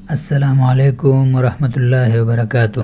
السلام علیکم ورحمۃ اللہ وبرکاتہ۔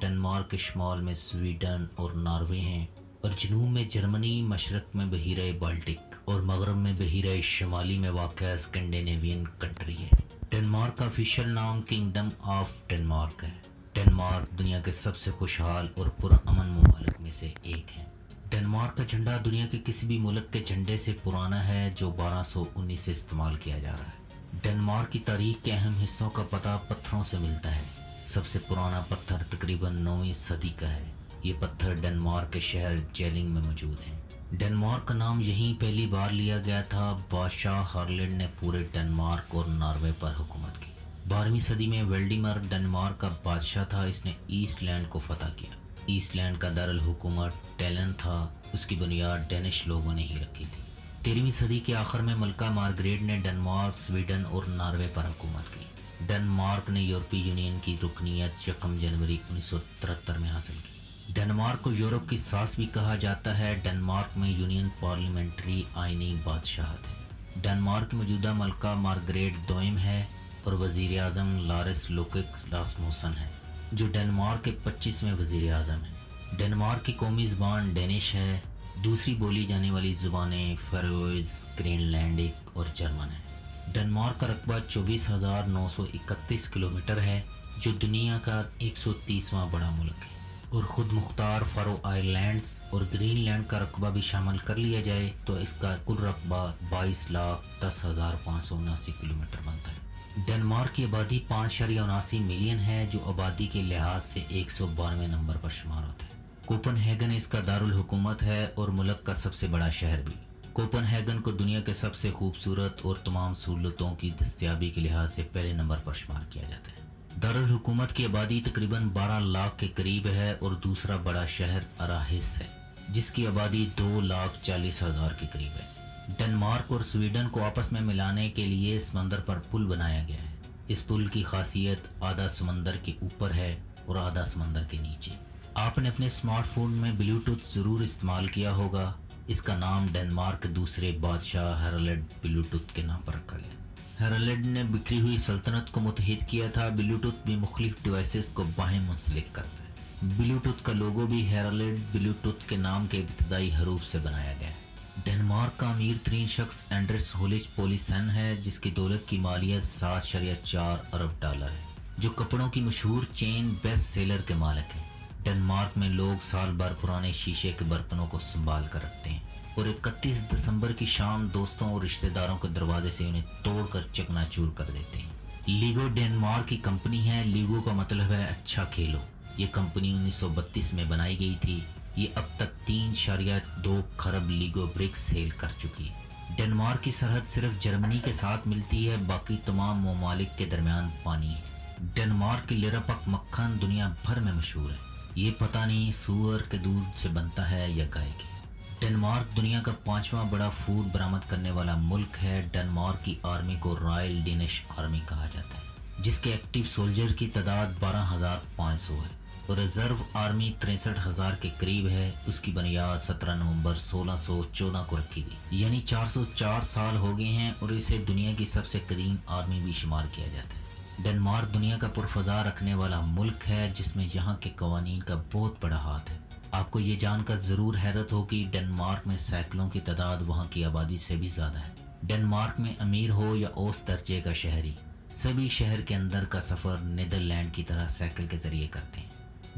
ڈنمارک شمال میں سویڈن اور ناروے ہیں، اور جنوب میں جرمنی، مشرق میں بحیرہ بالٹک اور مغرب میں بحیرہ شمالی میں واقع اسکینڈینیوین کنٹری ہے۔ ڈنمارک کا آفیشیل نام کنگڈم آف ڈنمارک ہے۔ ڈنمارک دنیا کے سب سے خوشحال اور پرامن ممالک میں سے ایک ہے۔ ڈنمارک کا جھنڈا دنیا کے کسی بھی ملک کے جھنڈے سے پرانا ہے، جو 1219 سے استعمال کیا جا رہا ہے۔ ڈنمارک کی تاریخ کے اہم حصوں کا پتہ پتھروں سے ملتا ہے۔ سب سے پرانا پتھر تقریباً 9ویں صدی کا ہے۔ یہ پتھر ڈنمارک کے شہر جیلنگ میں موجود ہیں۔ ڈنمارک کا نام یہیں پہلی بار لیا گیا تھا۔ بادشاہ ہارلڈ نے پورے ڈنمارک اور ناروے پر حکومت کی۔ 12ویں صدی میں ویلڈیمر ڈنمارک کا بادشاہ تھا۔ اس نے ایسٹ لینڈ کو فتح کیا۔ ایسٹ لینڈ کا دارالحکومت ٹیلن تھا۔ اس کی بنیاد ڈینش لوگوں نے ہی رکھی تھی۔ 13ویں صدی کے آخر میں ملکہ مارگریٹ نے ڈنمارک، سویڈن اور ناروے پر حکومت کی۔ ڈنمارک نے یورپی یونین کی رکنیت 1 جنوری 1973 میں حاصل کی۔ ڈنمارک کو یورپ کی ساس بھی کہا جاتا ہے۔ ڈنمارک میں یونین پارلیمنٹری آئینی بادشاہت ہے۔ ڈنمارک کی موجودہ ملکہ مارگریٹ دوئم ہے اور وزیر اعظم لارس لوکک راسموسن ہے، جو ڈنمارک کے 25ویں وزیر اعظم ہیں۔ ڈنمارک کی قومی زبان ڈینش ہے۔ دوسری بولی جانے والی زبانیں فیروئز، گرین لینڈک اور جرمن ہیں۔ ڈنمارک کا رقبہ 24,931 کلومیٹر ہے، جو دنیا کا 130واں بڑا ملک ہے، اور خود مختار فارو آئلینڈز اور گرین لینڈ کا رقبہ بھی شامل کر لیا جائے تو اس کا کل رقبہ 22,10,579 کلومیٹر بنتا ہے۔ ڈنمارک کی آبادی 5.79 ملین ہے، جو آبادی کے لحاظ سے 112ویں نمبر پر شمار ہوتا ہے۔ کوپن ہیگن اس کا دارالحکومت ہے اور ملک کا سب سے بڑا شہر بھی۔ کوپن ہیگن کو دنیا کے سب سے خوبصورت اور تمام سہولتوں کی دستیابی کے لحاظ سے پہلے نمبر پر شمار کیا جاتا ہے۔ دارالحکومت کی آبادی تقریباً 12 لاکھ کے قریب ہے، اور دوسرا بڑا شہر اراہس ہے، جس کی آبادی 2,40,000 کے قریب ہے۔ ڈنمارک اور سویڈن کو آپس میں ملانے کے لیے سمندر پر پل بنایا گیا ہے۔ اس پل کی خاصیت آدھا سمندر کے اوپر ہے اور آدھا سمندر کے نیچے۔ آپ نے اپنے اسمارٹ فون میں بلوٹوتھ ضرور استعمال کیا ہوگا۔ اس کا نام ڈنمارک کے دوسرے بادشاہ ہیرالڈ بلوٹوتھ کے نام پر رکھا گیا۔ ہیرالڈ نے بکھری ہوئی سلطنت کو متحد کیا تھا۔ بلوٹوتھ بھی مختلف ڈیوائسز کو باہم منسلک کرتا ہے۔ بلوٹوتھ کا لوگو بھی ہیرالڈ بلوٹوتھ کے نام کے ابتدائی حروف سے بنایا گیا ہے۔ ڈنمارک کا امیر ترین شخص اینڈرس ہولچ پولیسن ہے، جس کی دولت کی مالیت 7.4 ارب ڈالر ہے، جو کپڑوں کی مشہور چین بیسٹ سیلر کے مالک ہیں۔ ڈنمارک میں لوگ سال بھر پرانے شیشے کے برتنوں کو سنبھال کر رکھتے ہیں، اور 31 دسمبر کی شام دوستوں اور رشتہ داروں کے دروازے سے انہیں توڑ کر چکنا چور کر دیتے ہیں۔ لیگو ڈنمارک کی کمپنی ہے۔ لیگو کا مطلب ہے اچھا کھیلو۔ یہ کمپنی 1932 میں بنائی گئی تھی۔ یہ اب تک 3.2 خرب لیگو برکس سیل کر چکی ہے۔ ڈنمارک کی سرحد صرف جرمنی کے ساتھ ملتی ہے، باقی تمام ممالک کے درمیان پانی ہے۔ ڈنمارک کی لیرپک مکھن دنیا بھر میں مشہور ہے۔ یہ پتہ نہیں سور کے دودھ سے بنتا ہے یا گائے کے۔ ڈنمارک دنیا کا 5واں بڑا فوڈ برآمد کرنے والا ملک ہے۔ ڈنمارک کی آرمی کو رائل ڈینش آرمی کہا جاتا ہے، جس کے ایکٹیو سولجر کی تعداد 12,500 ہے، اور ریزرو آرمی 63,000 کے قریب ہے۔ اس کی بنیاد 17 نومبر 1614 کو رکھی گئی، یعنی 404 سال ہو گئے ہیں، اور اسے دنیا کی سب سے قدیم آرمی بھی شمار کیا جاتا ہے۔ ڈنمارک دنیا کا پرفضا رکھنے والا ملک ہے، جس میں یہاں کے قوانین کا بہت بڑا ہاتھ ہے۔ آپ کو یہ جان کر ضرور حیرت ہوگی، ڈنمارک میں سائیکلوں کی تعداد وہاں کی آبادی سے بھی زیادہ ہے۔ ڈنمارک میں امیر ہو یا اوسط درجے کا شہری، سبھی شہر کے اندر کا سفر نیدرلینڈ کی طرح سائیکل کے ذریعے کرتے ہیں۔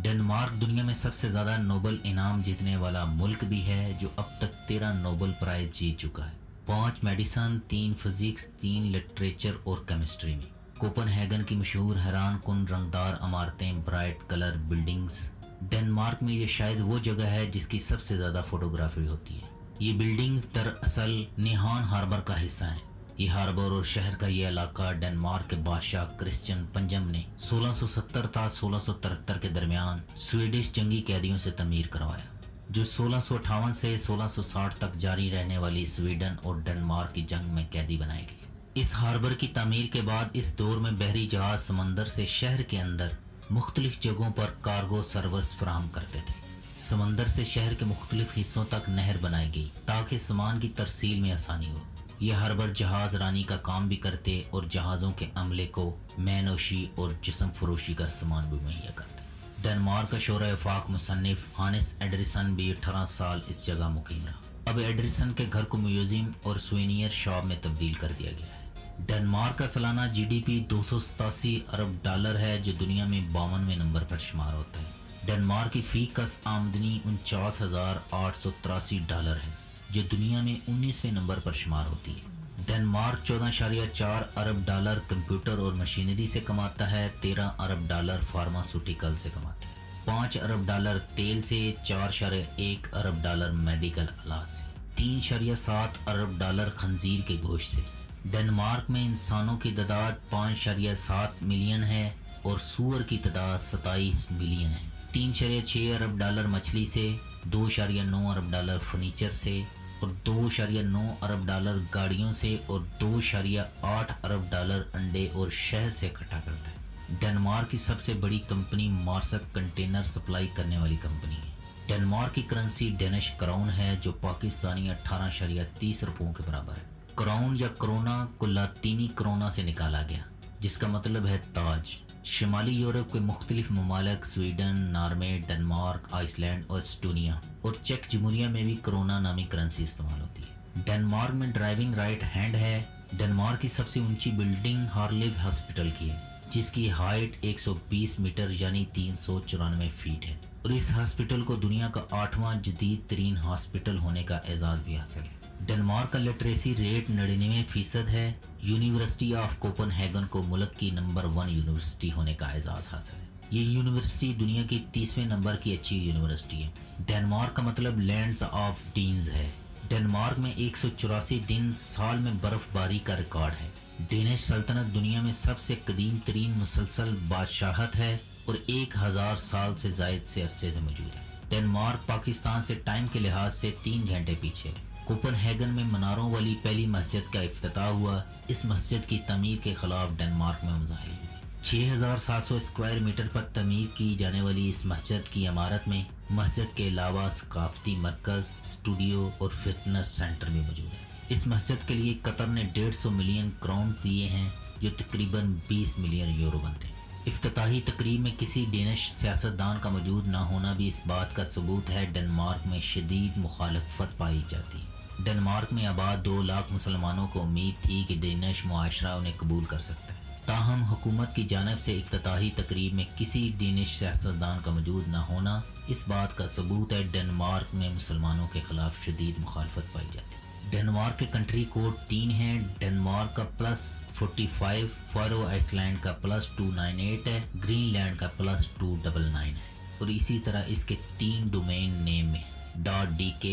ڈنمارک دنیا میں سب سے زیادہ نوبل انعام جیتنے والا ملک بھی ہے، جو اب تک 13 نوبل پرائز جیت چکا ہے، 5 میڈیسن، 3 فزکس، 3 لٹریچر اور کیمسٹری میں۔ کوپن ہیگن کی مشہور حیران کن رنگدار عمارتیں، برائٹ کلر بلڈنگز۔ ڈنمارک میں یہ شاید وہ جگہ ہے جس کی سب سے زیادہ فوٹوگرافی ہوتی ہے۔ یہ بلڈنگز دراصل نیہان ہاربر کا حصہ ہیں۔ یہ ہاربر اور شہر کا یہ علاقہ ڈنمارک کے بادشاہ کرسچن پنجم نے 1670 تا 1673 کے درمیان سویڈش جنگی قیدیوں سے تعمیر کروایا، جو 1658 سے 1660 تک جاری رہنے والی سویڈن اور ڈنمارک کی جنگ میں قیدی بنائے گئے۔ اس ہاربر کی تعمیر کے بعد اس دور میں بحری جہاز سمندر سے شہر کے اندر مختلف جگہوں پر کارگو سروس فراہم کرتے تھے۔ سمندر سے شہر کے مختلف حصوں تک نہر بنائی گئی تاکہ سامان کی ترسیل میں آسانی ہو۔ یہ ہاربر جہاز رانی کا کام بھی کرتے اور جہازوں کے عملے کو مینوشی اور جسم فروشی کا سامان بھی مہیا کرتے۔ ڈنمارک کا شورۂ افاق مصنف ہانس ایڈرسن بھی 18 سال اس جگہ مقیم رہا۔ اب ایڈرسن کے گھر کو میوزیم اور سوینئر شاپ میں تبدیل کر دیا گیا ہے۔ ڈنمارک کا سالانہ جی ڈی پی 287 ارب ڈالر ہے جو دنیا میں 52ویں نمبر پر شمار ہوتا ہے۔ ڈنمارک کی فی کس آمدنی 49,883 ڈالر ہے جو دنیا میں 19ویں نمبر پر شمار ہوتی ہے۔ ڈنمارک 14.4 ارب ڈالر کمپیوٹر اور مشینری سے کماتا ہے، 13 ارب ڈالر فارماسوٹیکل سے کماتا ہے، 5 ارب ڈالر تیل سے، 4.1 ارب ڈالر میڈیکل آلات سے، 3.7 ارب ڈالر خنزیر کے گوشت سے۔ ڈنمارک میں انسانوں کی تعداد 5.7 ملین ہے اور سور کی تعداد 27 ملین ہے۔ 3.6 ارب ڈالر مچھلی سے، 2.9 ارب ڈالر فرنیچر سے اور 2.9 ارب ڈالر گاڑیوں سے اور 2.8 ارب ڈالر انڈے اور شہد سے اکٹھا کرتا ہے۔ ڈنمارک کی سب سے بڑی کمپنی مارسک کنٹینر سپلائی کرنے والی کمپنی ہے۔ ڈنمارک کی کرنسی ڈینش کراؤن ہے جو پاکستانی 18.30 روپوں کے برابر ہے۔ کراؤن یا کرونا کو لاطینی کرونا سے نکالا گیا جس کا مطلب ہے تاج۔ شمالی یورپ کے مختلف ممالک Sweden, Norway, Denmark, Iceland اور اسٹونیا اور چیک جمہوریہ میں بھی کرونا نامی کرنسی استعمال ہوتی ہے۔ ڈنمارک میں ڈرائیونگ رائٹ ہینڈ ہے۔ ڈنمارک کی سب سے اونچی بلڈنگ ہارلیو ہاسپٹل کی ہے جس کی ہائٹ 120 میٹر یعنی 394 فیٹ ہے اور اس ہاسپٹل کو دنیا کا 8واں جدید ترین ہاسپٹل ہونے کا اعزاز بھی حاصل ہے۔ ڈنمارک کا لٹریسی ریٹ 99% ہے۔ یونیورسٹی آف کوپن ہیگن کو ملک کی نمبر 1 یونیورسٹی ہونے کا اعزاز حاصل ہے۔ یہ یونیورسٹی دنیا کی 30ویں نمبر کی اچھی یونیورسٹی ہے۔ ڈنمارک کا مطلب لینڈز آف ڈینز ہے۔ ڈنمارک میں 184 دن سال میں برف باری کا ریکارڈ ہے۔ ڈینش سلطنت دنیا میں سب سے قدیم ترین مسلسل بادشاہت ہے اور 1000 سال سے زائد سے عرصے سے موجود ہے۔ ڈنمارک پاکستان سے ٹائم کے لحاظ سے 3 گھنٹے پیچھے ہے۔ کوپن ہیگن میں مناروں والی پہلی مسجد کا افتتاح ہوا۔ اس مسجد کی تعمیر کے خلاف ڈنمارک میں مظاہرے ہوئے۔ 6700 اسکوائر میٹر پر تعمیر کی جانے والی اس مسجد کی عمارت میں مسجد کے علاوہ ثقافتی مرکز، اسٹوڈیو اور فٹنس سینٹر بھی موجود ہے۔ اس مسجد کے لیے قطر نے 150 ملین کراؤن دیے ہیں جو تقریباً 20 ملین یورو بنتے ہیں۔ افتتاحی تقریب میں کسی ڈینش سیاستدان کا موجود نہ ہونا بھی اس بات کا ثبوت ہے ڈنمارک میں شدید مخالفت پائی جاتی ہے۔ ڈنمارک میں آباد 2 لاکھ مسلمانوں کو امید تھی کہ ڈینش معاشرہ انہیں قبول کر سکتا ہے، تاہم حکومت کی جانب سے افتتاحی تقریب میں کسی ڈینش سیاستدان کا موجود نہ ہونا اس بات کا ثبوت ہے ڈنمارک میں مسلمانوں کے خلاف شدید مخالفت پائی جاتی ہے۔ ڈنمارک کے کنٹری کوڈ 3 ہیں۔ ڈنمارک کا +45، فارو آئس لینڈ کا +298 ہے، گرین لینڈ کا +299 ہے اور اسی طرح اس کے 3 ڈومین نیم میں .dk،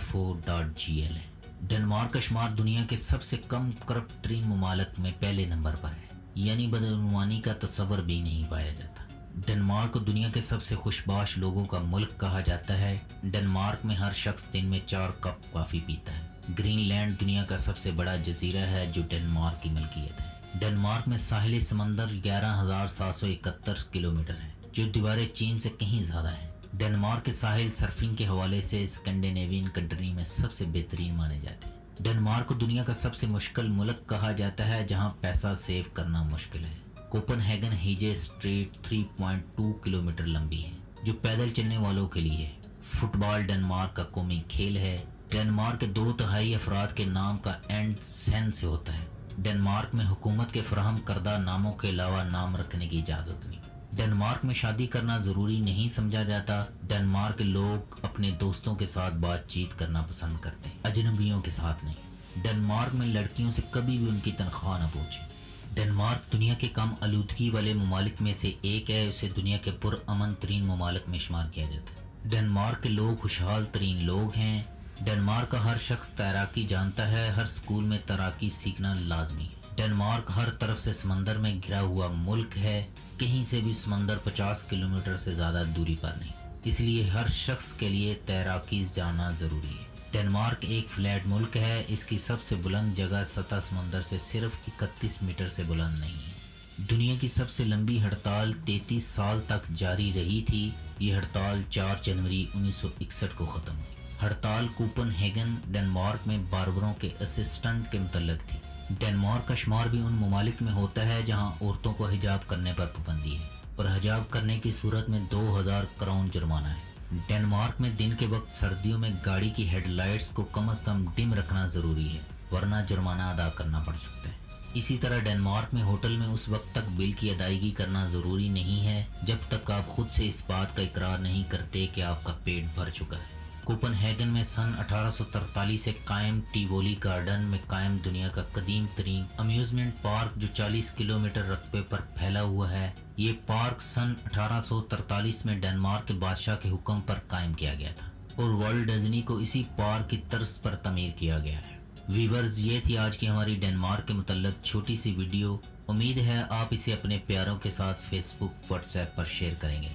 .fo، .gl ہے۔ ڈنمارک کا شمار دنیا کے سب سے کم کرپٹ ترین ممالک میں پہلے نمبر پر ہے، یعنی بدعنوانی کا تصور بھی نہیں پایا جاتا۔ ڈنمارک کو دنیا کے سب سے خوشباش لوگوں کا ملک کہا جاتا ہے۔ ڈنمارک میں ہر شخص دن میں 4 کپ کافی پیتا ہے۔ گرین لینڈ دنیا کا سب سے بڑا جزیرہ ہے جو ڈنمارک کی ملکیت ہے۔ ڈنمارک میں ساحلی سمندر 11,771 کلومیٹر ہے جو دیوار چین سے کہیں زیادہ ہے۔ ڈنمارک کے ساحل سرفنگ کے حوالے سے اسکینڈینیوین کنٹری میں سب سے بہترین مانے جاتے ہیں۔ ڈنمارک کو دنیا کا سب سے مشکل ملک کہا جاتا ہے جہاں پیسہ سیو کرنا مشکل ہے۔ کوپن ہیگن ہیجے اسٹریٹ 3.2 کلومیٹر لمبی ہے جو پیدل چلنے والوں کے لیے ہے۔ فٹ بال ڈنمارک کا قومی کھیل ہے۔ ڈنمارک کے 2/3 افراد کے نام کا اینڈ سین سے ہوتا ہے۔ ڈنمارک میں حکومت کے فراہم کردہ ناموں کے علاوہ نام رکھنے کی اجازت نہیں۔ ڈنمارک میں شادی کرنا ضروری نہیں سمجھا جاتا۔ ڈنمارک کے لوگ اپنے دوستوں کے ساتھ بات چیت کرنا پسند کرتے ہیں، اجنبیوں کے ساتھ نہیں۔ ڈنمارک میں لڑکیوں سے کبھی بھی ان کی تنخواہ نہ پوچھیں۔ ڈنمارک دنیا کے کم آلودگی والے ممالک میں سے ایک ہے، اسے دنیا کے پرامن ترین ممالک میں شمار کیا جاتا ہے۔ ڈنمارک کے لوگ خوشحال ترین لوگ ہیں۔ ڈنمارک کا ہر شخص تیراکی جانتا ہے، ہر اسکول میں تیراکی سیکھنا لازمی ہے۔ ڈنمارک ہر طرف سے سمندر میں گھرا ہوا ملک ہے، کہیں سے بھی سمندر 50 کلومیٹر سے زیادہ دوری پر نہیں، اس لیے ہر شخص کے لیے تیراکی جانا ضروری ہے۔ ڈنمارک ایک فلیٹ ملک ہے، اس کی سب سے بلند جگہ سطح سمندر سے صرف 31 میٹر سے بلند نہیں ہے۔ دنیا کی سب سے لمبی ہڑتال 33 سال تک جاری رہی تھی۔ یہ ہڑتال 4 جنوری 1961 کو ختم ہوئی۔ ہڑتال کوپن ہیگن ڈنمارک میں باربروں کے اسسٹنٹ کے متعلق تھی۔ ڈنمارک کا شمار بھی ان ممالک میں ہوتا ہے جہاں عورتوں کو حجاب کرنے پر پابندی ہے اور حجاب کرنے کی صورت میں 2000 کرون جرمانہ ہے۔ ڈنمارک میں دن کے وقت سردیوں میں گاڑی کی ہیڈ لائٹس کو کم از کم ڈم رکھنا ضروری ہے ورنہ جرمانہ ادا کرنا پڑ سکتا ہے۔ اسی طرح ڈنمارک میں ہوٹل میں اس وقت تک بل کی ادائیگی کرنا ضروری نہیں ہے جب تک آپ خود سے اس بات کا اقرار نہیں کرتے کہ آپ کا پیٹ بھر چکا ہے۔ کوپن ہیگن میں سن 1843 سے قائم ٹیوولی گارڈن میں قائم دنیا کا قدیم ترین امیوزمنٹ پارک جو 40 کلومیٹر رقبے پر پھیلا ہوا ہے۔ یہ پارک سن 1843 میں ڈنمارک کے بادشاہ کے حکم پر قائم کیا گیا تھا اور والٹ ڈزنی کو اسی پارک کی طرز پر تعمیر کیا گیا ہے۔ ویورز، یہ تھی آج کی ہماری ڈنمارک کے متعلق چھوٹی سی ویڈیو۔ امید ہے آپ اسے اپنے پیاروں کے ساتھ فیس بک، واٹس ایپ پر شیئر کریں گے۔